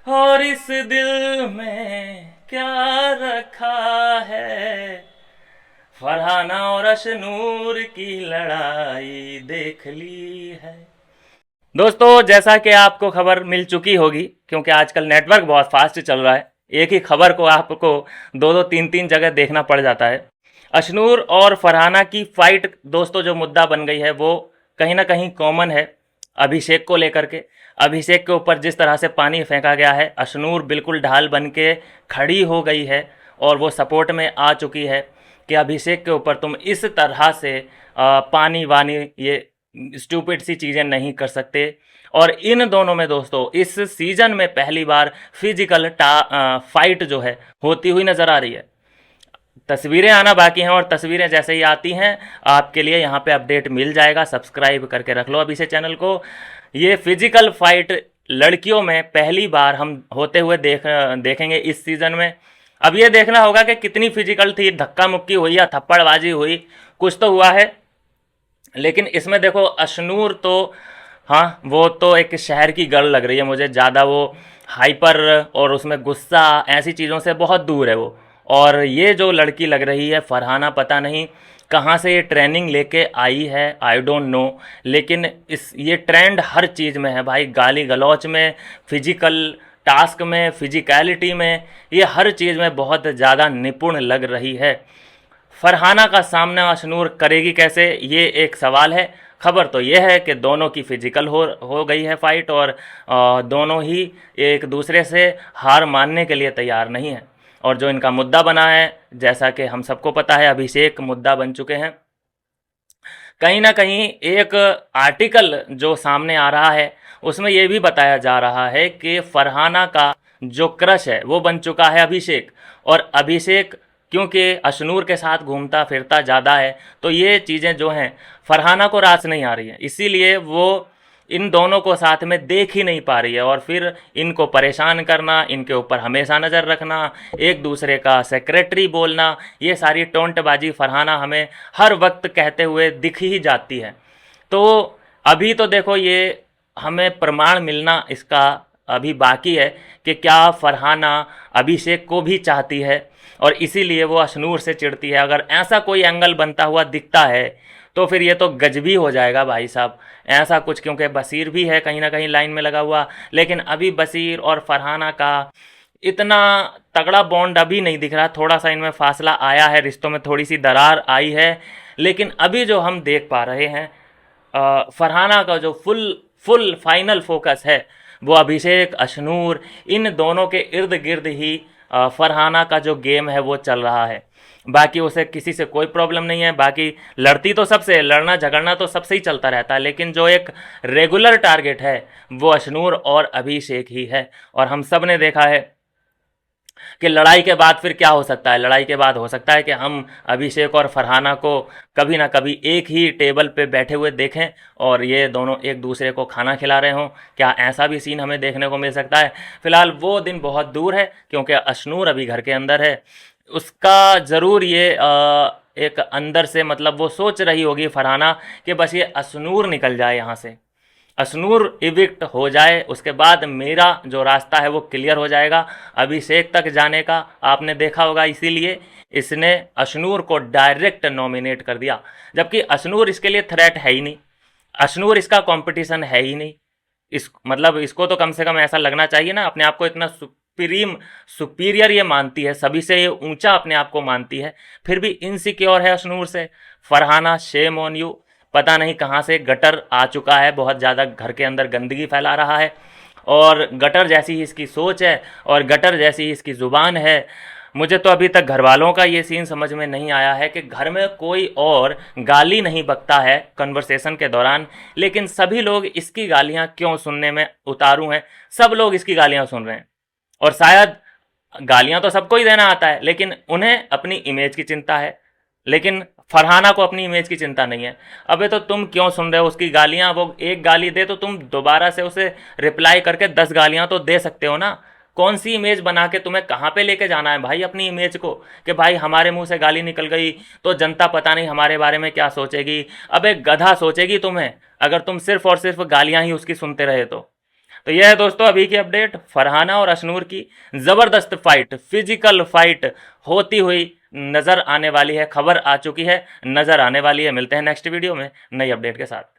और इस दिल में क्या रखा है, फरहाना और अशनूर की लड़ाई देख ली है। दोस्तों, जैसा कि आपको खबर मिल चुकी होगी, क्योंकि आजकल नेटवर्क बहुत फास्ट चल रहा है, एक ही खबर को आपको दो दो तीन तीन जगह देखना पड़ जाता है। अशनूर और फरहाना की फाइट दोस्तों जो मुद्दा बन गई है वो कहीं ना कहीं कॉमन है अभिषेक को लेकर के। अभिषेक के ऊपर जिस तरह से पानी फेंका गया है, अशनूर बिल्कुल ढाल बन के खड़ी हो गई है और वो सपोर्ट में आ चुकी है कि अभिषेक के ऊपर तुम इस तरह से पानी वानी ये स्टूपिड सी चीज़ें नहीं कर सकते। और इन दोनों में दोस्तों इस सीजन में पहली बार फिजिकल फाइट जो है होती हुई नज़र आ रही है। तस्वीरें आना बाकी हैं और तस्वीरें जैसे ही आती हैं आपके लिए यहाँ पे अपडेट मिल जाएगा। सब्सक्राइब करके रख लो अभी से चैनल को। ये फिजिकल फाइट लड़कियों में पहली बार हम होते हुए देखेंगे इस सीज़न में। अब ये देखना होगा कि कितनी फिजिकल थी, धक्का मुक्की हुई या थप्पड़बाजी हुई, कुछ तो हुआ है। लेकिन इसमें देखो अशनूर तो हाँ, वो तो एक शहर की गर्ल लग रही है मुझे ज़्यादा। वो हाइपर और उसमें गुस्सा ऐसी चीज़ों से बहुत दूर है वो। और ये जो लड़की लग रही है फरहाना, पता नहीं कहाँ से ये ट्रेनिंग लेके आई है, आई डोंट नो। लेकिन इस ये ट्रेंड हर चीज़ में है भाई, गाली गलौच में, फिजिकल टास्क में, फिजिकलिटी में, ये हर चीज़ में बहुत ज़्यादा निपुण लग रही है। फरहाना का सामना अशनूर करेगी कैसे, ये एक सवाल है। खबर तो ये है कि दोनों की फिजिकल हो गई है फाइट और दोनों ही एक दूसरे से हार मानने के लिए तैयार नहीं है। और जो इनका मुद्दा बना है, जैसा कि हम सबको पता है, अभिषेक मुद्दा बन चुके हैं। कहीं ना कहीं एक आर्टिकल जो सामने आ रहा है उसमें यह भी बताया जा रहा है कि फरहाना का जो क्रश है वो बन चुका है अभिषेक। और अभिषेक क्योंकि अशनूर के साथ घूमता फिरता ज़्यादा है तो ये चीज़ें जो हैं फरहाना को रास नहीं आ रही हैं, इसीलिए वो इन दोनों को साथ में देख ही नहीं पा रही है। और फिर इनको परेशान करना, इनके ऊपर हमेशा नज़र रखना, एक दूसरे का सेक्रेटरी बोलना, ये सारी टोंटबाजी फरहाना हमें हर वक्त कहते हुए दिख ही जाती है। तो अभी तो देखो ये हमें प्रमाण मिलना इसका अभी बाकी है कि क्या फरहाना अभिषेक को भी चाहती है और इसीलिए वो अशनूर से चिढ़ती है। अगर ऐसा कोई एंगल बनता हुआ दिखता है तो फिर ये तो गजबी हो जाएगा भाई साहब, ऐसा कुछ। क्योंकि बसीर भी है कहीं ना कहीं लाइन में लगा हुआ, लेकिन अभी बसीर और फरहाना का इतना तगड़ा बॉन्ड अभी नहीं दिख रहा। थोड़ा सा इनमें फासला आया है, रिश्तों में थोड़ी सी दरार आई है, लेकिन अभी जो हम देख पा रहे हैं फरहाना का जो फुल फाइनल फोकस है वो अभिषेक, अशनूर, इन दोनों के इर्द गिर्द ही फरहाना का जो गेम है वो चल रहा है। बाकी उसे किसी से कोई प्रॉब्लम नहीं है। बाकी लड़ती तो सबसे, लड़ना झगड़ना तो सबसे ही चलता रहता है, लेकिन जो एक रेगुलर टारगेट है वो अशनूर और अभिषेक ही है। और हम सब ने देखा है कि लड़ाई के बाद फिर क्या हो सकता है। लड़ाई के बाद हो सकता है कि हम अभिषेक और फरहाना को कभी ना कभी एक ही टेबल पे बैठे हुए देखें और ये दोनों एक दूसरे को खाना खिला रहे हों। क्या ऐसा भी सीन हमें देखने को मिल सकता है? फिलहाल वो दिन बहुत दूर है क्योंकि अशनूर अभी घर के अंदर है। उसका ज़रूर ये एक अंदर से मतलब वो सोच रही होगी फरहाना कि बस ये अशनूर निकल जाए यहाँ से, अशनूर इविक्ट हो जाए, उसके बाद मेरा जो रास्ता है वो क्लियर हो जाएगा अभिषेक तक जाने का। आपने देखा होगा इसीलिए इसने अशनूर को डायरेक्ट नॉमिनेट कर दिया, जबकि अशनूर इसके लिए थ्रेट है ही नहीं, अशनूर इसका कंपटीशन है ही नहीं। इस मतलब इसको तो कम से कम ऐसा लगना चाहिए ना, अपने आप को इतना सुपीरियर ये मानती है, सभी से ये ऊंचा अपने आप को मानती है, फिर भी इनसिक्योर है अशनूर से। Farhana, shame on you. पता नहीं कहाँ से गटर आ चुका है, बहुत ज़्यादा घर के अंदर गंदगी फैला रहा है और गटर जैसी ही इसकी सोच है और गटर जैसी ही इसकी ज़ुबान है। मुझे तो अभी तक घर वालों का ये सीन समझ में नहीं आया है कि घर में कोई और गाली नहीं बकता है कन्वर्सेशन के दौरान, लेकिन सभी लोग इसकी गालियाँ क्यों सुनने में उतारू हैं। सब लोग इसकी गालियाँ सुन रहे हैं और शायद गालियाँ तो सबको ही देना आता है, लेकिन उन्हें अपनी इमेज की चिंता है, लेकिन फरहाना को अपनी इमेज की चिंता नहीं है। अबे तो तुम क्यों सुन रहे हो उसकी गालियाँ? वो एक गाली दे तो तुम दोबारा से उसे रिप्लाई करके 10 गालियाँ तो दे सकते हो ना। कौन सी इमेज बना के तुम्हें कहाँ पे लेके जाना है भाई अपनी इमेज को, कि भाई हमारे मुंह से गाली निकल गई तो जनता पता नहीं हमारे बारे में क्या सोचेगी। अबे गधा सोचेगी तुम्हें, अगर तुम सिर्फ और सिर्फ गालियाँ ही उसकी सुनते रहे तो तो यह है दोस्तों अभी की अपडेट, फरहाना और अशनूर की जबरदस्त फाइट, फिजिकल फाइट होती हुई नजर आने वाली है, खबर आ चुकी है, नजर आने वाली है। मिलते हैं नेक्स्ट वीडियो में नई अपडेट के साथ।